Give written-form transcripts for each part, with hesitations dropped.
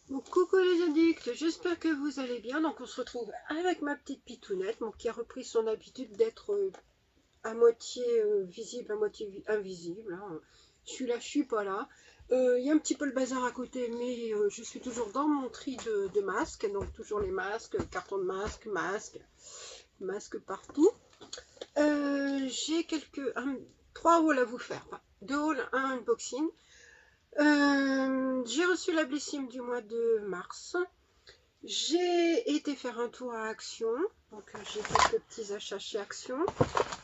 Donc coucou les addicts, j'espère que vous allez bien. Donc on se retrouve avec ma petite pitounette, qui a repris son habitude d'être à moitié visible, à moitié invisible, hein. Je suis là, je suis pas là. Il y a un petit peu le bazar à côté, mais je suis toujours dans mon tri de masques. Donc toujours les masques, carton de masques partout. J'ai trois hauls à vous faire. Enfin, deux hauls, un unboxing. J'ai reçu la Blissim du mois de mars. J'ai été faire un tour à Action, donc j'ai quelques petits achats chez Action.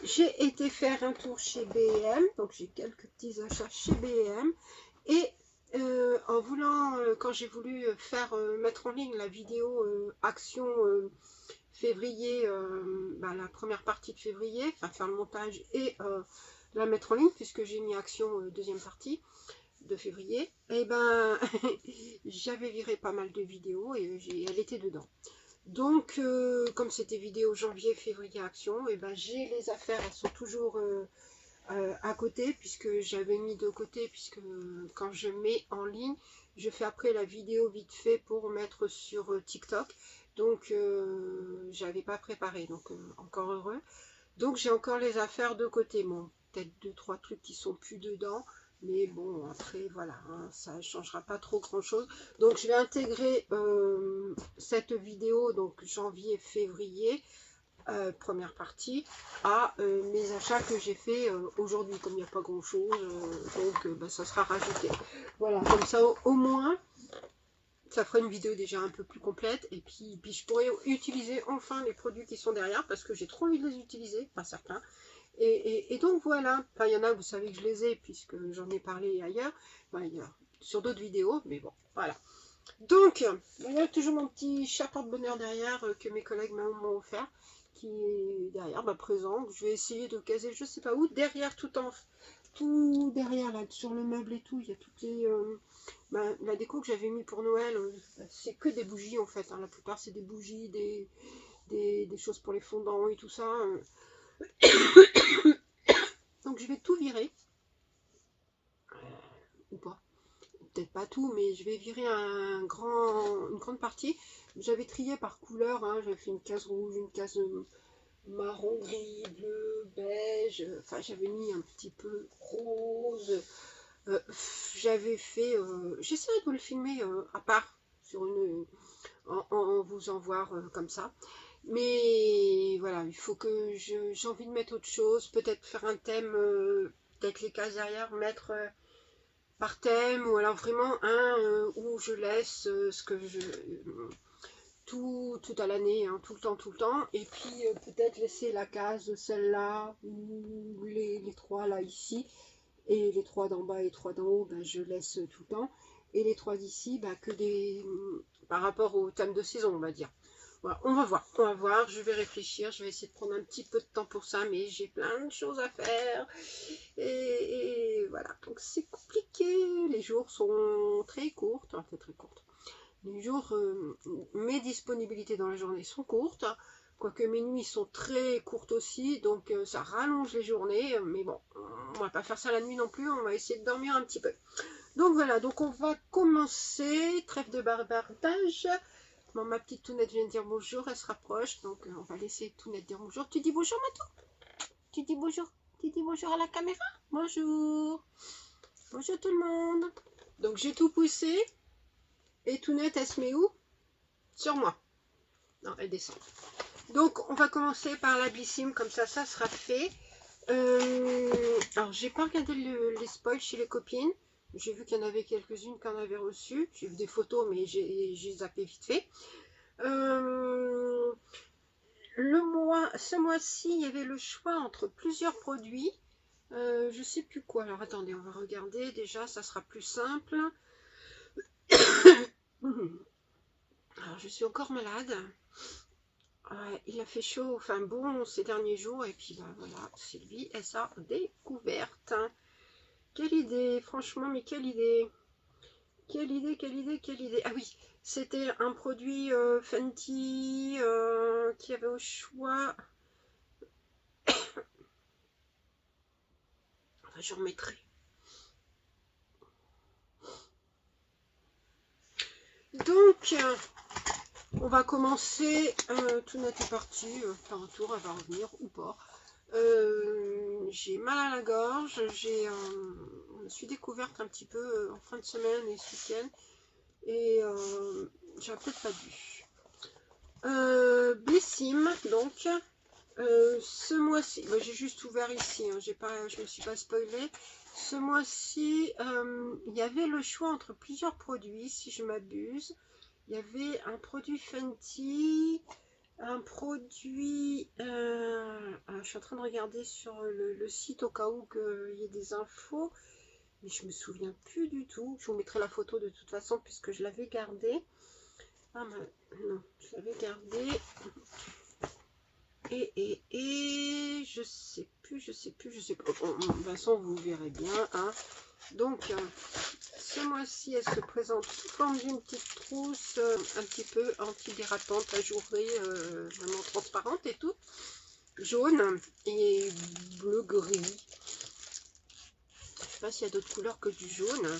J'ai été faire un tour chez B&M, donc j'ai quelques petits achats chez B&M. Et en voulant, quand j'ai voulu mettre en ligne la vidéo Action février, la première partie de février, enfin faire le montage et la mettre en ligne, puisque j'ai mis Action deuxième partie de février, et ben j'avais viré pas mal de vidéos et elle était dedans. Donc comme c'était vidéo janvier, février action, et ben j'ai les affaires, elles sont toujours à côté, puisque j'avais mis de côté, puisque quand je mets en ligne, je fais après la vidéo vite fait pour mettre sur TikTok. Donc j'avais pas préparé, donc encore heureux. Donc j'ai encore les affaires de côté. Bon, peut-être deux, trois trucs qui sont plus dedans. Mais bon, après, voilà, hein, ça ne changera pas trop grand-chose. Donc je vais intégrer cette vidéo, donc janvier-février, première partie, à mes achats que j'ai fait aujourd'hui. Comme il n'y a pas grand-chose, ça sera rajouté. Voilà, comme ça au moins, ça fera une vidéo déjà un peu plus complète. Et puis je pourrais utiliser enfin les produits qui sont derrière, parce que j'ai trop envie de les utiliser, pas certains. Et donc voilà, enfin, il y en a, vous savez que je les ai, puisque j'en ai parlé ailleurs, enfin, il y a sur d'autres vidéos, mais bon, voilà. Donc, il y a toujours mon petit chat porte-bonheur derrière que mes collègues m'ont offert, qui est derrière, présent. Je vais essayer de caser, je sais pas où, derrière, tout derrière, là, sur le meuble et tout, il y a toutes les... la déco que j'avais mis pour Noël, c'est que des bougies en fait, hein. La plupart c'est des bougies, des choses pour les fondants et tout ça. Donc je vais tout virer, ou pas, peut-être pas tout, mais je vais virer une grande partie. J'avais trié par couleur, hein. J'avais fait une case rouge, une case marron, gris, bleu, beige, enfin j'avais mis un petit peu rose. J'avais fait, j'essaierai de vous le filmer à part, sur en vous en voir comme ça. Mais voilà, il faut que j'ai envie de mettre autre chose, peut-être faire un thème, peut-être les cases derrière, mettre par thème, ou alors vraiment un où je laisse ce que je tout à l'année, hein, tout le temps, et puis peut-être laisser la case, celle-là, ou les trois là ici, et les trois d'en bas et trois d'en haut, je laisse tout le temps, et les trois d'ici, que des par rapport au thème de saison, on va dire. Voilà, on va voir, je vais réfléchir, je vais essayer de prendre un petit peu de temps pour ça, mais j'ai plein de choses à faire, et voilà, donc c'est compliqué, les jours sont très courts, enfin très courtes. Les jours, mes disponibilités dans la journée sont courtes, quoique mes nuits sont très courtes aussi, donc ça rallonge les journées, mais bon, on va pas faire ça la nuit non plus, on va essayer de dormir un petit peu. Donc voilà, donc on va commencer, trêve de bavardage. Bon, ma petite Tounette vient de dire bonjour, elle se rapproche, donc on va laisser Tounette dire bonjour. Tu dis bonjour Matou? Tu dis bonjour? Tu dis bonjour à la caméra? Bonjour. Bonjour tout le monde. Donc j'ai tout poussé, et Tounette elle se met où? Sur moi. Non, elle descend. Donc, on va commencer par la Blissim, comme ça sera fait. Alors, j'ai pas regardé les spoils chez les copines. J'ai vu qu'il y en avait quelques-unes qu'on avait reçues. J'ai vu des photos, mais j'ai zappé vite fait. Ce mois-ci, il y avait le choix entre plusieurs produits. Je sais plus quoi. Alors, attendez, on va regarder. Déjà, ça sera plus simple. Alors, je suis encore malade. Ouais, il a fait chaud, enfin bon, ces derniers jours, et puis voilà, Sylvie, elle s'est découverte. Quelle idée, franchement, mais quelle idée. Quelle idée, quelle idée, quelle idée. Ah oui, c'était un produit Fenty qui avait au choix. Enfin, je remettrai. Donc, Donc, on va commencer. Tout n'est parti. Par un tour, elle va revenir ou pas. J'ai mal à la gorge. Je me suis découverte un petit peu en fin de semaine et ce week-end. Et j'aurais peut-être pas dû. Bessim, donc. Ce mois-ci, bah, j'ai juste ouvert ici, hein, je me suis pas spoilé. Ce mois-ci, il y avait le choix entre plusieurs produits, si je m'abuse. Il y avait un produit Fenty, un produit... je suis en train de regarder sur le site au cas où il y ait des infos, mais je me souviens plus du tout. Je vous mettrai la photo de toute façon puisque je l'avais gardée. Ah non, je l'avais gardée. Et je sais plus. Bon, de toute façon, vous verrez bien. Hein. Donc, ce mois-ci, elle se présente sous forme d'une petite trousse un petit peu antidérapante, ajourée, vraiment transparente et tout. Jaune et bleu-gris. Je ne sais pas s'il y a d'autres couleurs que du jaune.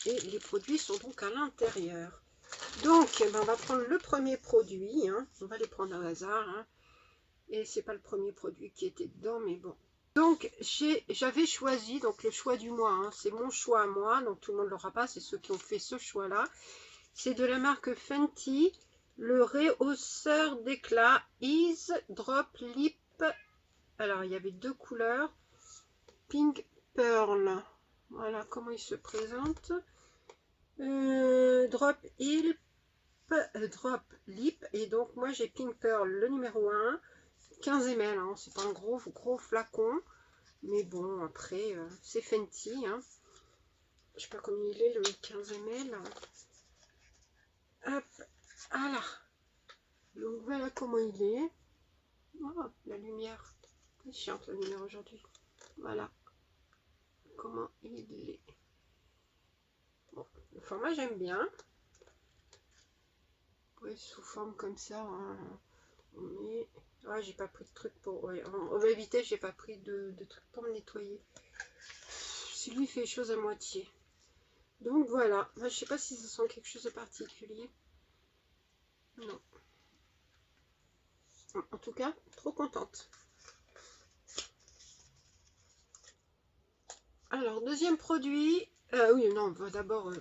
Et les produits sont donc à l'intérieur. Donc, on va prendre le premier produit. Hein. On va les prendre au hasard. Hein. Et c'est pas le premier produit qui était dedans, mais bon. Donc, j'avais choisi, donc le choix du mois, hein, c'est mon choix à moi, donc tout le monde l'aura pas, c'est ceux qui ont fait ce choix-là. C'est de la marque Fenty, le rehausseur d'éclat Ease Drop Lip. Alors, il y avait deux couleurs, Pink Pearl. Voilà comment il se présente. Drop Lip, et donc moi j'ai Pink Pearl, le numéro 1. 15 ml, hein, c'est pas un gros flacon, mais bon, après, c'est Fenty. Hein. Je sais pas combien il est le 15 ml. Hop, voilà. Donc voilà comment il est. Oh, la lumière. C'est chiante la lumière aujourd'hui. Voilà comment il est. Bon, le format j'aime bien. Ouais, sous forme comme ça. Hein. On met... Ah, j'ai pas pris de truc pour... Ouais, on va éviter, j'ai pas pris de truc pour me nettoyer. Celui fait les choses à moitié. Donc voilà. Je sais pas si ça sent quelque chose de particulier. Non. En tout cas, trop contente. Alors, deuxième produit. Oui, non, on va d'abord...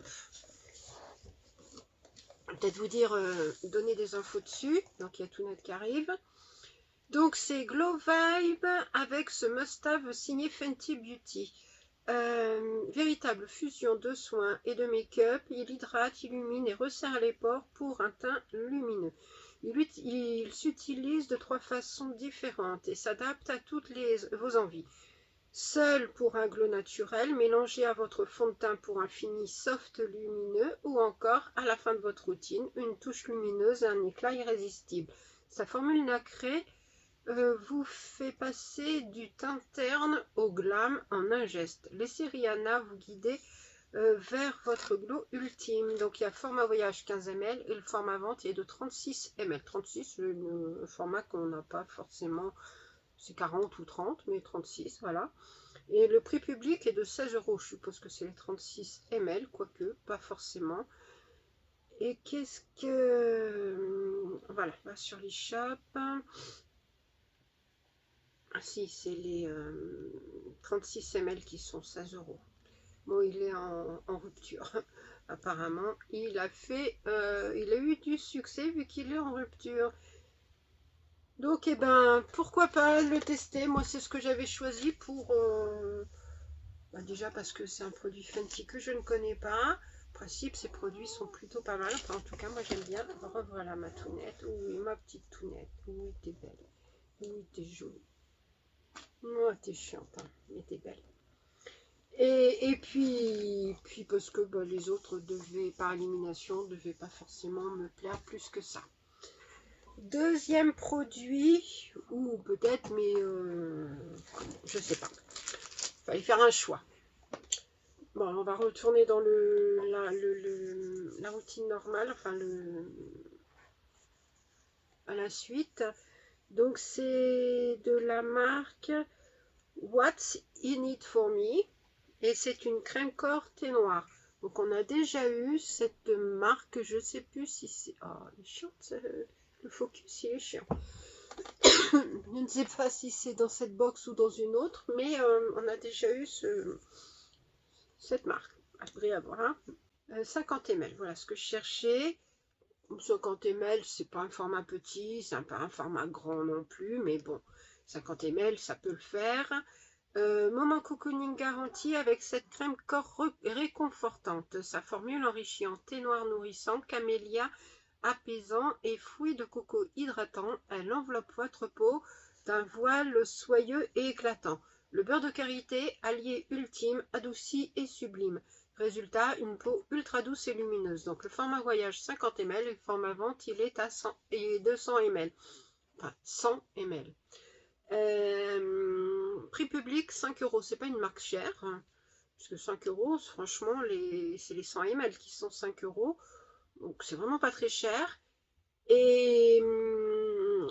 peut-être vous dire, donner des infos dessus. Donc, il y a tout net qui arrive. Donc, c'est Glow Vibe avec ce must-have signé Fenty Beauty. Véritable fusion de soins et de make-up. Il hydrate, illumine et resserre les pores pour un teint lumineux. Il s'utilise de 3 façons différentes et s'adapte à toutes vos envies. Seul pour un glow naturel, mélangé à votre fond de teint pour un fini soft lumineux ou encore, à la fin de votre routine, une touche lumineuse et un éclat irrésistible. Sa formule nacrée vous fait passer du teint terne au glam en un geste. Laissez Rihanna vous guider vers votre glow ultime. Donc il y a format voyage 15 ml et le format vente est de 36 ml. 36, le format qu'on n'a pas forcément, c'est 40 ou 30, mais 36, voilà. Et le prix public est de 16 €. Je suppose que c'est les 36 ml, quoique pas forcément. Et qu'est-ce que... Voilà, là sur l'eShop. Ah si, c'est les 36 ml qui sont 16 €. Bon, il est en rupture. Apparemment, il a eu du succès vu qu'il est en rupture. Donc, eh ben, pourquoi pas le tester? Moi, c'est ce que j'avais choisi pour... déjà parce que c'est un produit Fenty que je ne connais pas. En principe, ces produits sont plutôt pas mal. Enfin, en tout cas, moi, j'aime bien. Revoilà ma tounette. Oui, ma petite tounette. Oui, t'es belle. Oui, t'es jolie. Oh, t'es chiante, hein, mais t'es belle. Et puis parce que bah, les autres devaient, par élimination, ne devaient pas forcément me plaire plus que ça. Deuxième produit, ou peut-être, mais je sais pas. Il fallait faire un choix. Bon, on va retourner dans la routine normale, enfin à la suite. Donc c'est de la marque What's in it for me et c'est une crème corps thé noir. Donc on a déjà eu cette marque, je ne sais plus si c'est... Oh, il est chiant, le focus, il est chiant. Je ne sais pas si c'est dans cette box ou dans une autre, mais on a déjà eu cette marque. Après avoir 50 ml, voilà ce que je cherchais. 50 ml, c'est pas un format petit, c'est pas un format grand non plus, mais bon, 50 ml, ça peut le faire. Moment cocooning garanti avec cette crème corps réconfortante. Sa formule enrichie en thé noir nourrissant, camélia apaisant et fruits de coco hydratant. Elle enveloppe votre peau d'un voile soyeux et éclatant. Le beurre de karité, allié ultime, adouci et sublime. Résultat, une peau ultra douce et lumineuse. Donc le format voyage 50 ml et le format vente, il est à 100 et 200 ml. Enfin, 100 ml. Prix public 5 €. C'est pas une marque chère. Hein, parce que 5 €, franchement, c'est les 100 ml qui sont 5 €. Donc c'est vraiment pas très cher. Et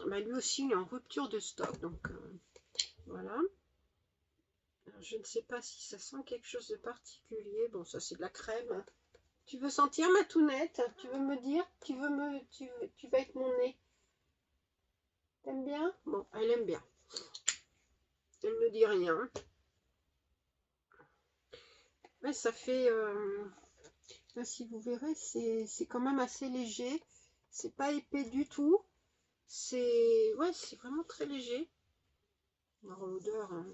bah, lui aussi, il est en rupture de stock. Donc voilà. Alors, je ne sais pas si ça sent quelque chose de particulier. Bon, ça c'est de la crème. Tu veux sentir ma tounette? Tu veux me dire? Tu vas être mon nez? T'aimes bien? Bon, elle aime bien. Elle ne dit rien. Mais ça fait... là, si vous verrez, c'est quand même assez léger. C'est pas épais du tout. C'est... Ouais, c'est vraiment très léger. Alors, l'odeur... Hein.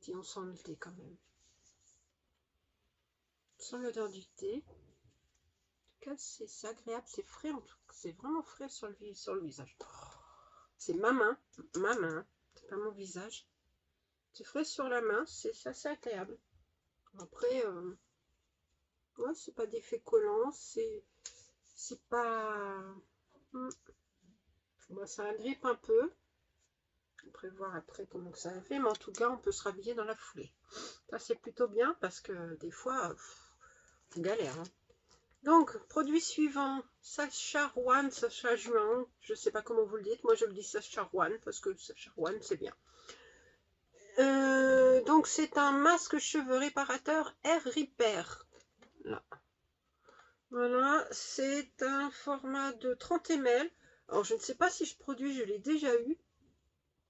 Si on sent le thé quand même. On sent l'odeur du thé. En tout cas, c'est agréable, c'est frais en tout cas. C'est vraiment frais sur le visage. C'est ma main, c'est pas mon visage. C'est frais sur la main, c'est assez agréable. Après, ouais, c'est pas d'effet collant, c'est pas... Bon, ça agrippe un peu. On pourrait voir après comment ça a fait, mais en tout cas, on peut se rhabiller dans la foulée. Ça, c'est plutôt bien parce que des fois, c'est galère. Hein. Donc, produit suivant, Sacharoine, Sacha Juin, je ne sais pas comment vous le dites, moi je le dis Sacharoine parce que Sacharoine c'est bien. Donc c'est un masque cheveux réparateur Air Repair. Là. Voilà, c'est un format de 30 ml. Alors je ne sais pas si ce produit je l'ai déjà eu,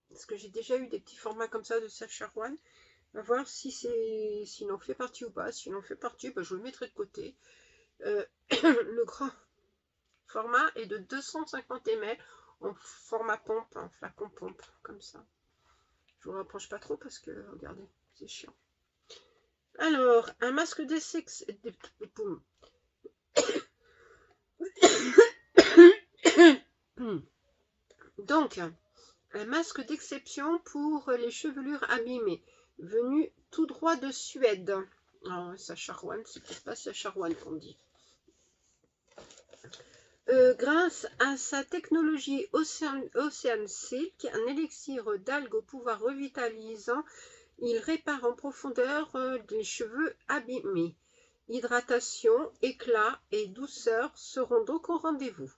parce que j'ai déjà eu des petits formats comme ça de Sacharoine. On va voir si s'il en fait partie ou pas. S'il en fait partie, bah, je le mettrai de côté. Le grand format est de 250 ml en format pompe, un flacon pompe, comme ça. Je vous rapproche pas trop parce que, regardez, c'est chiant. Alors, un masque d'essai... Donc, un masque d'exception pour les chevelures abîmées, venu tout droit de Suède. Oh, Sacharoine, c'est peut-être pas Sacharoine qu'on dit. Grâce à sa technologie Ocean Silk, un élixir d'algues au pouvoir revitalisant, il répare en profondeur les cheveux abîmés. Hydratation, éclat et douceur seront donc au rendez-vous.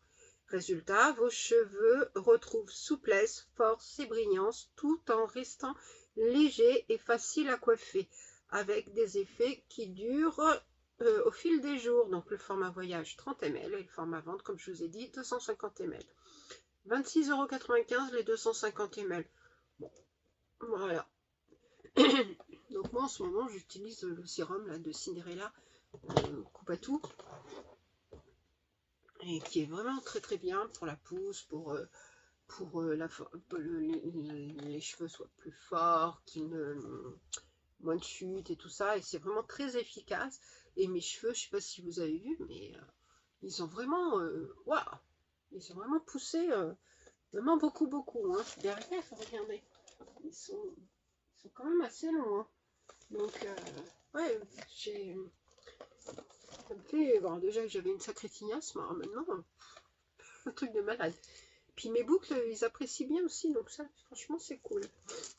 Résultat, vos cheveux retrouvent souplesse, force et brillance tout en restant légers et faciles à coiffer, avec des effets qui durent au fil des jours. Donc le format voyage 30 ml et le format vente, comme je vous ai dit, 250 ml. 26,95 € les 250 ml. Bon, voilà. Donc moi en ce moment j'utilise le sérum là, de Cinderella coupe à tout, et qui est vraiment très très bien pour la pousse, pour les cheveux soient plus forts, moins de chute et tout ça, et c'est vraiment très efficace. Et mes cheveux, je sais pas si vous avez vu, mais ils ont vraiment waouh, ils ont vraiment poussé vraiment beaucoup. Hein. Derrière, regardez, ils sont quand même assez longs. Hein. Donc ouais, ça me fait, bon, déjà que j'avais une sacrée tignasse, mais maintenant un truc de malade. Puis mes boucles, ils apprécient bien aussi, donc ça, franchement, c'est cool.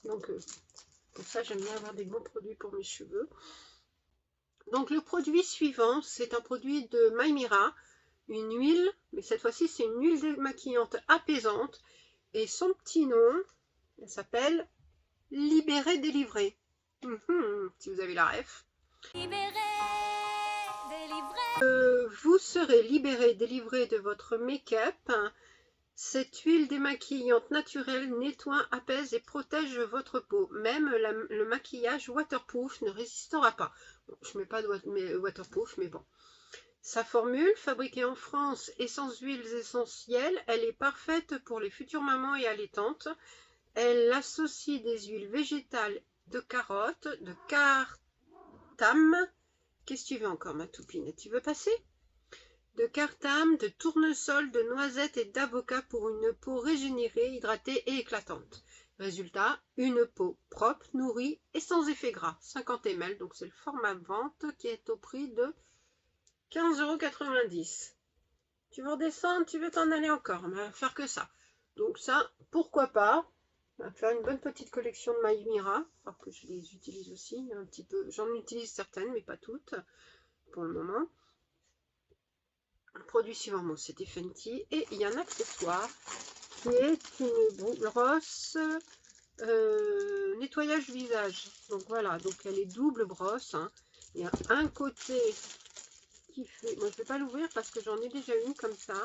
Donc, pour ça, j'aime bien avoir des bons produits pour mes cheveux. Donc, le produit suivant, c'est un produit de Maymira, une huile, mais cette fois-ci, c'est une huile démaquillante apaisante. Et son petit nom, elle s'appelle Libéré Délivré. Si vous avez la ref. Vous serez libéré, délivré de votre make-up. Cette huile démaquillante naturelle nettoie, apaise et protège votre peau. Même le maquillage waterproof ne résistera pas. Bon, je ne mets pas de waterproof, mais bon. Sa formule, fabriquée en France et sans huiles essentielles, elle est parfaite pour les futures mamans et allaitantes. Elle associe des huiles végétales de carotte, de cartame. Qu'est-ce que tu veux encore, ma toupine? Tu veux passer? De cartame, de tournesol, de noisettes et d'avocat pour une peau régénérée, hydratée et éclatante. Résultat, une peau propre, nourrie et sans effet gras. 50 ml, donc c'est le format vente qui est au prix de 15,90 €. Tu veux redescendre, tu veux t'en aller encore, on va faire que ça. Donc ça, pourquoi pas. On va faire une bonne petite collection de Maïmira, alors que je les utilise aussi un petit peu. J'en utilise certaines, mais pas toutes pour le moment. Produit suivant, bon, c'était Fenty. Et il y a un accessoire qui est une brosse nettoyage visage. Donc voilà, donc elle est double brosse. Hein. Il y a un côté qui fait... Moi, je ne vais pas l'ouvrir parce que j'en ai déjà une comme ça.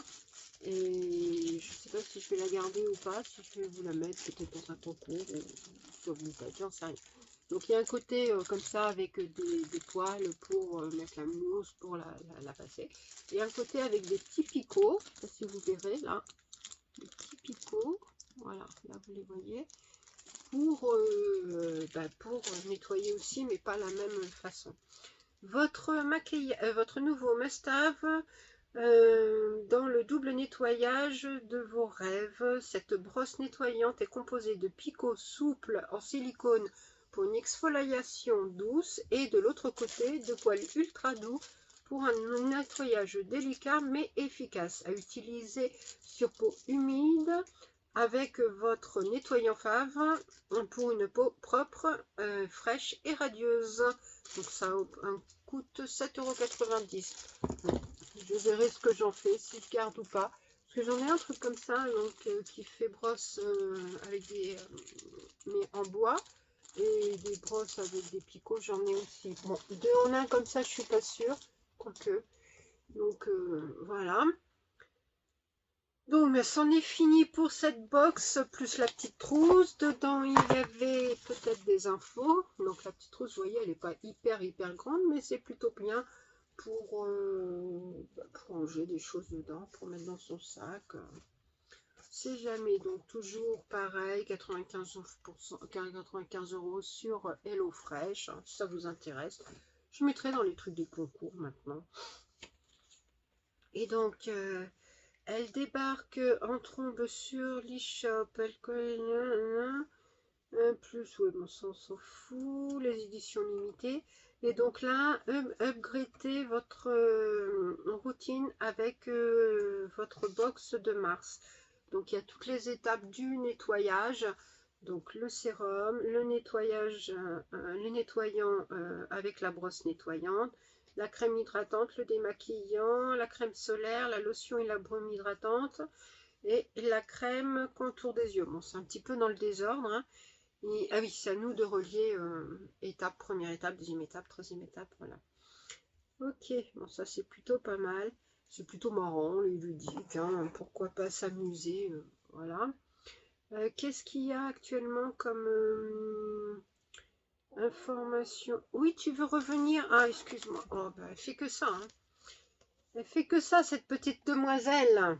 Et je ne sais pas si je vais la garder ou pas, si je vais vous la mettre peut-être dans un concours ou sur Vinted, j'en sais rien. Donc il y a un côté comme ça avec des poils pour mettre la mousse, pour la passer. Et un côté avec des petits picots, je ne sais pas si vous verrez là, des petits picots, voilà, là vous les voyez, pour nettoyer aussi, mais pas la même façon. Votre nouveau must-have dans le double nettoyage de vos rêves. Cette brosse nettoyante est composée de picots souples en silicone pour une exfoliation douce et de l'autre côté de poils ultra doux pour un nettoyage délicat mais efficace à utiliser sur peau humide avec votre nettoyant fave pour une peau propre, fraîche et radieuse. Donc ça coûte 7,90 €. Je verrai ce que j'en fais, si je garde ou pas. Parce que j'en ai un truc comme ça, donc qui fait brosse avec des mais en bois et des brosses avec des picots, j'en ai aussi. Bon, deux en un comme ça, je suis pas sûre, quoique. Donc voilà. Donc, c'en est fini pour cette box, plus la petite trousse. Dedans, il y avait peut-être des infos. Donc, la petite trousse, vous voyez, elle n'est pas hyper grande, mais c'est plutôt bien pour ranger des choses dedans, pour mettre dans son sac. C'est jamais. Donc, toujours pareil, 95 € sur HelloFresh, hein, si ça vous intéresse. Je mettrai dans les trucs des concours maintenant. Et donc... elle débarque en trombe sur l'eShop. Elle connaît plus, oui, bon, ça on s'en fout. Les éditions limitées. Et donc là, upgradez votre routine avec votre box de mars. Donc il y a toutes les étapes du nettoyage. Donc le sérum, le nettoyage, le nettoyant avec la brosse nettoyante, la crème hydratante, le démaquillant, la crème solaire, la lotion et la brume hydratante et la crème contour des yeux. Bon, c'est un petit peu dans le désordre. Hein. Ah oui, c'est à nous de relier première étape, deuxième étape, troisième étape, voilà. Ok, bon ça c'est plutôt pas mal. C'est plutôt marrant, ludique, hein, pourquoi pas s'amuser, voilà. Qu'est-ce qu'il y a actuellement comme... information. Oui, tu veux revenir? Ah, excuse-moi. Oh, bah, elle fait que ça. Hein. Elle fait que ça, cette petite demoiselle.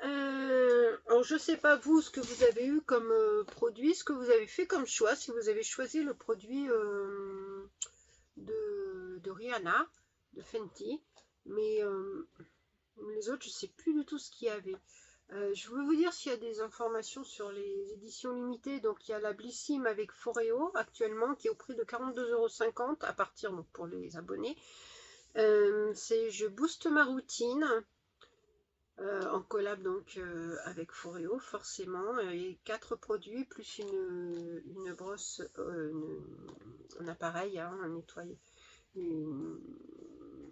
Alors, je sais pas vous, ce que vous avez eu comme produit, ce que vous avez fait comme choix, si vous avez choisi le produit de Rihanna, de Fenty. Mais les autres, je sais plus du tout ce qu'il y avait. Je veux vous dire s'il y a des informations sur les éditions limitées. Donc il y a la Blissim avec Foreo actuellement qui est au prix de 42,50 € à partir donc, pour les abonnés. C'est Je booste ma routine en collab donc avec Foreo forcément. Et 4 produits plus une brosse, un appareil, hein, un nettoyeur,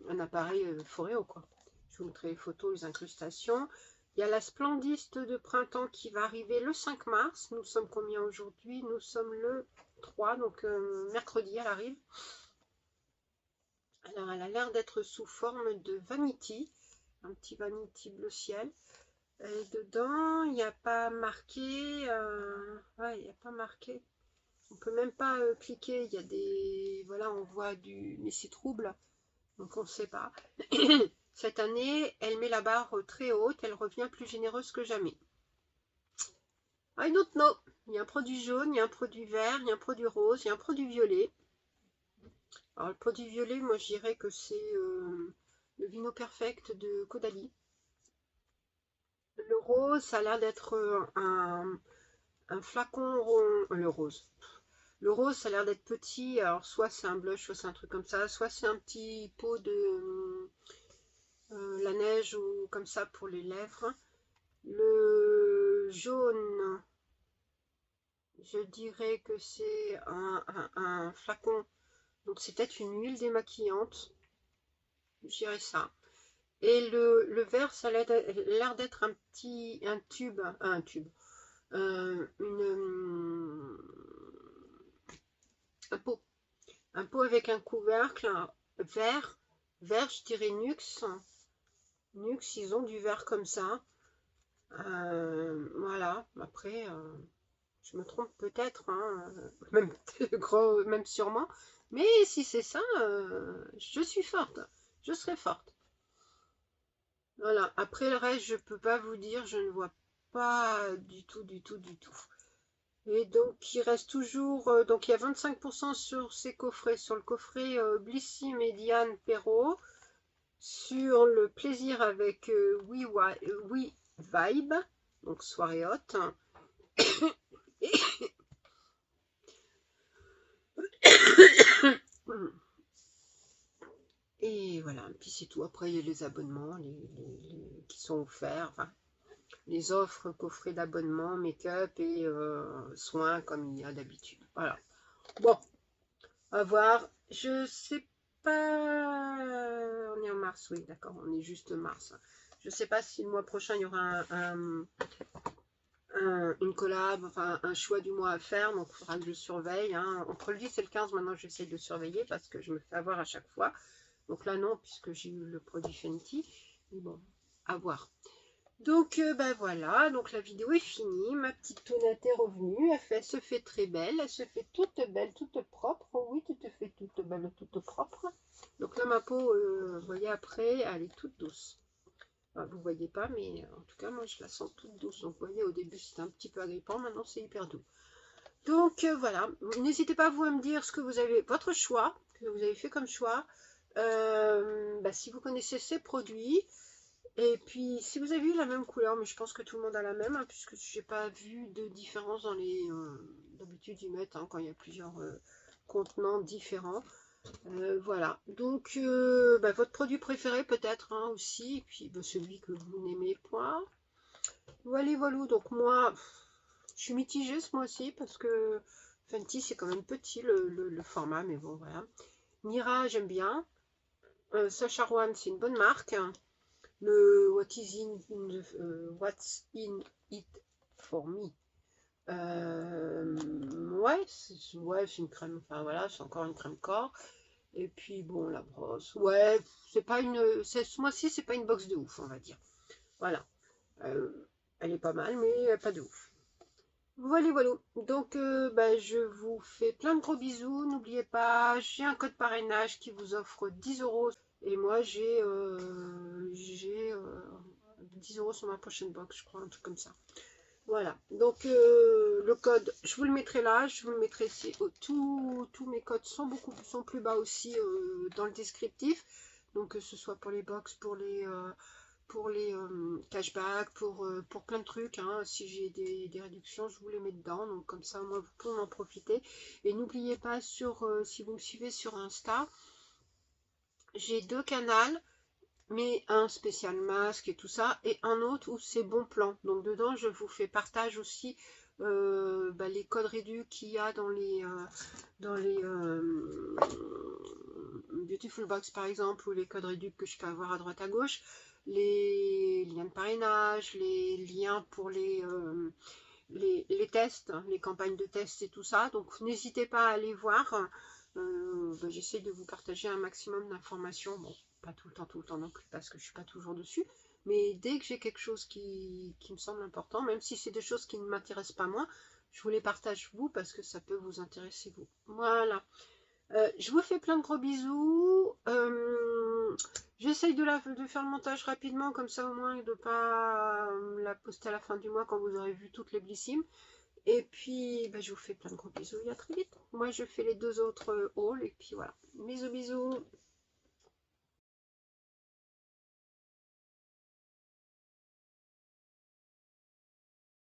un appareil Foreo quoi. Je vous montrerai les photos, les incrustations. Il y a la Splendiste de printemps qui va arriver le 5 mars. Nous sommes combien aujourd'hui? Nous sommes le 3, donc mercredi elle arrive. Alors elle a l'air d'être sous forme de vanity, un petit vanity bleu ciel. Et dedans il n'y a pas marqué, ouais, il n'y a pas marqué. On peut même pas cliquer, il y a des, voilà, on voit du, mais c'est trouble, donc on ne sait pas. Cette année, elle met la barre très haute, elle revient plus généreuse que jamais. I don't know. Il y a un produit jaune, il y a un produit vert, il y a un produit rose, il y a un produit violet. Alors le produit violet, moi je dirais que c'est le Vino Perfect de Caudalie. Le rose, ça a l'air d'être un flacon rond. Le rose. Le rose, ça a l'air d'être petit. Alors soit c'est un blush, soit c'est un truc comme ça, soit c'est un petit pot de la neige ou comme ça pour les lèvres. Le jaune, je dirais que c'est un flacon. Donc c'est peut-être une huile démaquillante. Je dirais ça. Et le vert, ça a l'air d'être un tube, une, un pot avec un couvercle vert, je dirais Nuxe. Nuxe, ils ont du vert comme ça. Voilà, après, je me trompe peut-être, hein, même, même sûrement. Mais si c'est ça, je suis forte. Je serai forte. Voilà, après le reste, je peux pas vous dire, je ne vois pas du tout, du tout, du tout. Et donc, il reste toujours, donc il y a 25% sur ces coffrets, sur le coffret Blissy Médiane Perrault, sur le plaisir avec We Vibe, donc soirée haute. Et voilà, puis c'est tout. Après, il y a les abonnements qui sont offerts, enfin, les offres coffrets d'abonnement, make-up et soins comme il y a d'habitude. Voilà. Bon, à voir. Je sais pas. On est en mars, oui, d'accord, on est juste mars. Je sais pas si le mois prochain il y aura une collab, enfin un choix du mois à faire, donc il faudra que je surveille. Hein. Entre le 10 et le 15, maintenant j'essaie de surveiller parce que je me fais avoir à chaque fois. Donc là non, puisque j'ai eu le produit Fenty. Mais bon, à voir. Donc ben voilà, donc la vidéo est finie, ma petite tounette est revenue, elle se fait très belle, elle se fait toute belle, toute propre, oh oui tu te fais toute belle, toute propre. Donc là ma peau, vous voyez après, elle est toute douce. Enfin, vous voyez pas, mais en tout cas moi je la sens toute douce, donc vous voyez au début c'était un petit peu agrippant, maintenant c'est hyper doux. Donc voilà, n'hésitez pas vous à me dire ce que vous avez, votre choix, que vous avez fait comme choix, bah, si vous connaissez ces produits. Et puis, si vous avez eu la même couleur, mais je pense que tout le monde a la même, hein, puisque je n'ai pas vu de différence dans les... D'habitude, ils mettent hein, quand il y a plusieurs contenants différents. Voilà. Donc, bah, votre produit préféré peut-être hein, aussi, et puis bah, celui que vous n'aimez point. Voilà, voilà. Donc moi, je suis mitigée ce mois-ci, parce que Fenty, c'est quand même petit le format, mais bon, voilà. Mira, j'aime bien. Sacha Rowan, c'est une bonne marque. Le What's in it for me. Ouais, c'est une crème, enfin voilà, c'est encore une crème corps. Et puis bon, la brosse, ouais, c'est pas une, ce mois-ci, c'est pas une box de ouf, on va dire. Voilà, elle est pas mal, mais pas de ouf. Voilà, voilà. Donc, bah, je vous fais plein de gros bisous. N'oubliez pas, j'ai un code parrainage qui vous offre 10 euros. Et moi, j'ai 10 euros sur ma prochaine box, je crois, un truc comme ça. Voilà. Donc, le code, je vous le mettrai là. Je vous le mettrai ici. Tous mes codes sont plus bas aussi dans le descriptif. Donc, que ce soit pour les box, pour les cashbacks, pour plein de trucs. Hein. Si j'ai des réductions, je vous les mets dedans. Donc comme ça, moi, vous pouvez en profiter. Et n'oubliez pas, si vous me suivez sur Insta, j'ai 2 canaux, mais un spécial masque et tout ça, et un autre où c'est bon plan. Donc dedans, je vous fais partage aussi bah, les codes réduits qu'il y a dans les Beautiful Box par exemple, ou les codes réduits que je peux avoir à droite à gauche, les liens de parrainage, les liens pour les tests, les campagnes de tests et tout ça. Donc n'hésitez pas à aller voir. J'essaie de vous partager un maximum d'informations. Bon, pas tout le temps non plus parce que je suis pas toujours dessus. Mais dès que j'ai quelque chose qui me semble important, même si c'est des choses qui ne m'intéressent pas moi, je vous les partage vous parce que ça peut vous intéresser vous. Voilà. Je vous fais plein de gros bisous. J'essaye de faire le montage rapidement, comme ça au moins de ne pas la poster à la fin du mois quand vous aurez vu toutes les blissimes. Et puis, je vous fais plein de gros bisous et à très vite. Moi, je fais les 2 autres hauls et puis voilà. Bisous, bisous.